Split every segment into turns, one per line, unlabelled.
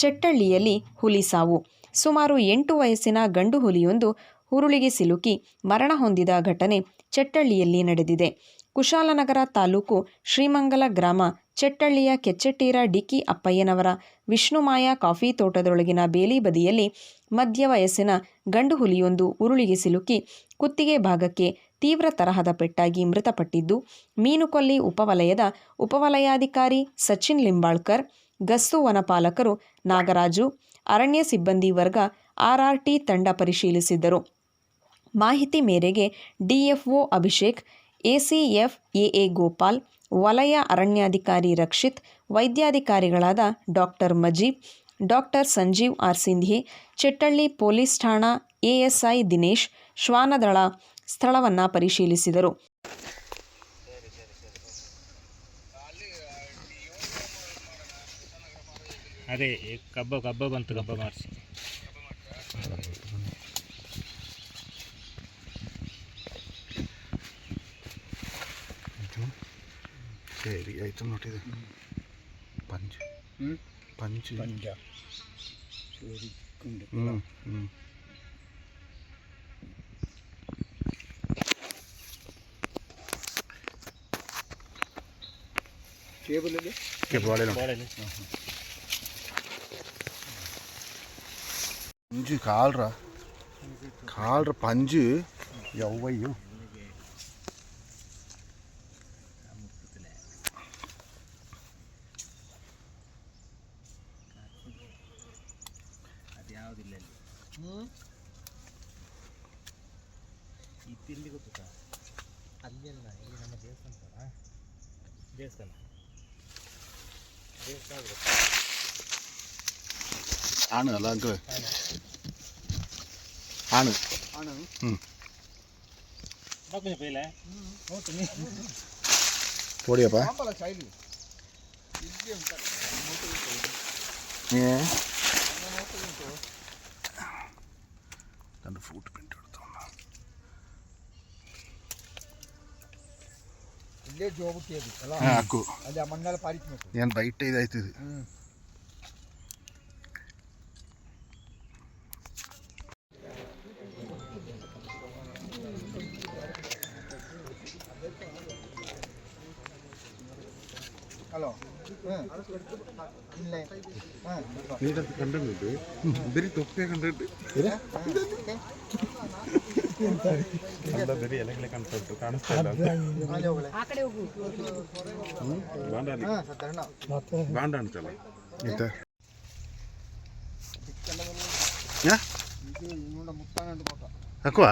ಚೆಟ್ಟಳ್ಳಿಯಲ್ಲಿ ಹುಲಿ ಸಾವು. ಸುಮಾರು 8 ವಯಸ್ಸಿನ ಗಂಡು ಹುಲಿಯೊಂದು ಉರುಳಿಗೆ ಸಿಲುಕಿ ಮರಣ ಹೊಂದಿದ ಘಟನೆ ಚೆಟ್ಟಳ್ಳಿಯಲ್ಲಿ ನಡೆದಿದೆ. ಕುಶಾಲನಗರ ತಾಲೂಕು ಶ್ರೀಮಂಗಲ ಗ್ರಾಮ ಚೆಟ್ಟಳ್ಳಿಯ ಕೆಚ್ಚೆಟ್ಟೀರ ಡಿಕ್ಕಿ ಅಪ್ಪಯ್ಯನವರ ವಿಷ್ಣುಮಾಯ ಕಾಫಿ ತೋಟದೊಳಗಿನ ಬೇಲಿ ಬದಿಯಲ್ಲಿ ಮಧ್ಯ ವಯಸ್ಸಿನ ಗಂಡು ಹುಲಿಯೊಂದು ಉರುಳಿಗೆ ಸಿಲುಕಿ ಕುತ್ತಿಗೆ ಭಾಗಕ್ಕೆ ತೀವ್ರ ತರಹದ ಪೆಟ್ಟಾಗಿ ಮೃತಪಟ್ಟಿದ್ದು, ಮೀನುಕೊಲ್ಲಿ ಉಪವಲಯದ ಉಪವಲಯಾಧಿಕಾರಿ ಸಚಿನ್ ಲಿಂಬಾಳ್ಕರ್, ಗಸ್ತು ವನಪಾಲಕರು ನಾಗರಾಜು, ಅರಣ್ಯ ಸಿಬ್ಬಂದಿ ವರ್ಗ RRT ತಂಡ ಪರಿಶೀಲಿಸಿದ್ದರು. ಮಾಹಿತಿ ಮೇರೆಗೆ DFO Abhishek, ACF AA Gopal, ವಲಯ ಅರಣ್ಯಾಧಿಕಾರಿ ರಕ್ಷಿತ್, ವೈದ್ಯಾಧಿಕಾರಿಗಳಾದ doctor Majeeb, doctor Sanjeev R Sindhye, Chettalli police ಠಾಣಾ ASI ದಿನೇಶ್, ಶ್ವಾನದಳ ಸ್ಥಳವನ್ನು ಪರಿಶೀಲಿಸಿದರು.
ಅದೇ ಕಬ್ಬ ಬಂತು, ಕಬ್ಬ ಮಾಡಿಸಿ.
ಸರಿ ಆಯ್ತು ನೋಡಿದೆ. ಪಂಚ್ ಪಂಚ ಪಂಜು ಕಾಲ್ರ ಪಂಜು ಯವ್ವಯ್ಯು
ಯಾವುದಿಲ್ಲ ಈ ತಿಂಡಿ ಗೊತ್ತಾ ಅಲ್ಲೆಲ್ಲ ಇಲ್ಲಿ ನಮ್ಮ ದೇವಸ್ಥಾನ
ആണ് അല്ല അങ്കിള് ആണ് പോടിയപ്പാ രണ്ട് ഫൂട്ട് പ്രിന്റ് എടുത്തോ. ഞാൻ ബൈറ്റ് ചെയ്തായിട്ട് ഇത്
ഹലോ
നീടത്ത് കണ്ടിട്ടുണ്ട്. ഇവര് തൊപ്പിയെ കണ്ടിട്ട് ಬೇರೆ ಎಲೆಗಳೇ ಕಾಣಿಸ್ತಾ ಕಾಣಿಸ್ತಾ ಇಲ್ಲ. ಬಾಂಡ ಅಂತಲ್ಲ ಹಾಕುವ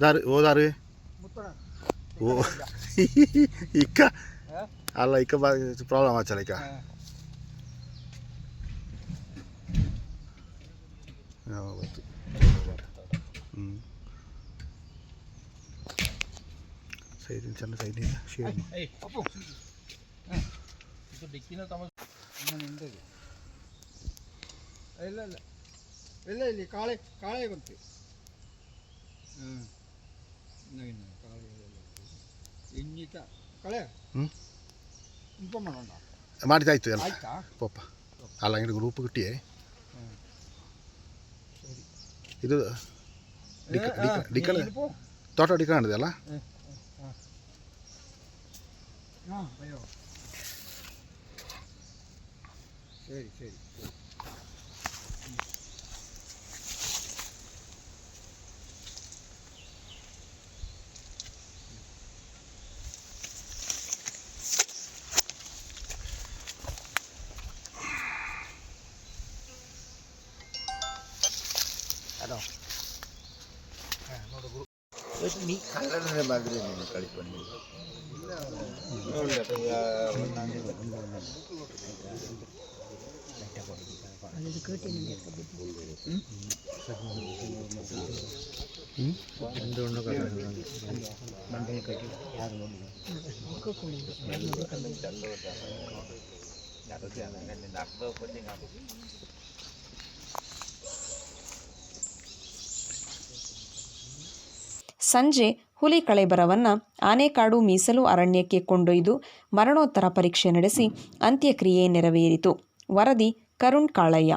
ದಾರು ಓ ದಾರು ಓ ಇಕ್ಕ ಅಲ್ಲ ಇಕ್ಕ ಪ್ರಾಬ್ಲಮ್ ಆಚಲ್ಲ ಇಕ್ಕ ಗೊತ್ತು. ಸೈಡಿನ ಚೆನ್ನ ಸೈಡಿನ ಶೇರ್
ಇಲ್ಲ ಇಲ್ಲ ಇಲ್ಲ ಇಲ್ಲಿ ಕಾಳೆ ಕಾಳೆ ಬಂತು. ಇನ್ನಿತ ಕಳೆ ഇൻഫോം ಮಾಡണ്ട
ಮಾಡಿದಾಯ್ತು ಎಲ್ಲ ಪಪ್ಪ ಅಲ್ಲ ಹಿಂಗೆ ಗ್ರೂಪ್ കിട്ടിയേ. ಇದು ತೋಟ ಡಿಕೊಂಡಿದೆಯಲ್ಲ.
ಸರಿ ಸರಿ
ನೀ ಕಲ್ಲಡನೆ ಮಾದರಿ ನೀನು ಕಳಿಕೊಂಡು
ಸಂಜೆ ಹುಲಿ ಕಳೇಬರವನ್ನು ಆನೆಕಾಡು ಮೀಸಲು ಅರಣ್ಯಕ್ಕೆ ಕೊಂಡೊಯ್ದು ಮರಣೋತ್ತರ ಪರೀಕ್ಷೆ ನಡೆಸಿ ಅಂತ್ಯಕ್ರಿಯೆ ನೆರವೇರಿತು. ವರದಿ ಕರುಣ್ ಕಾಳಯ್ಯ.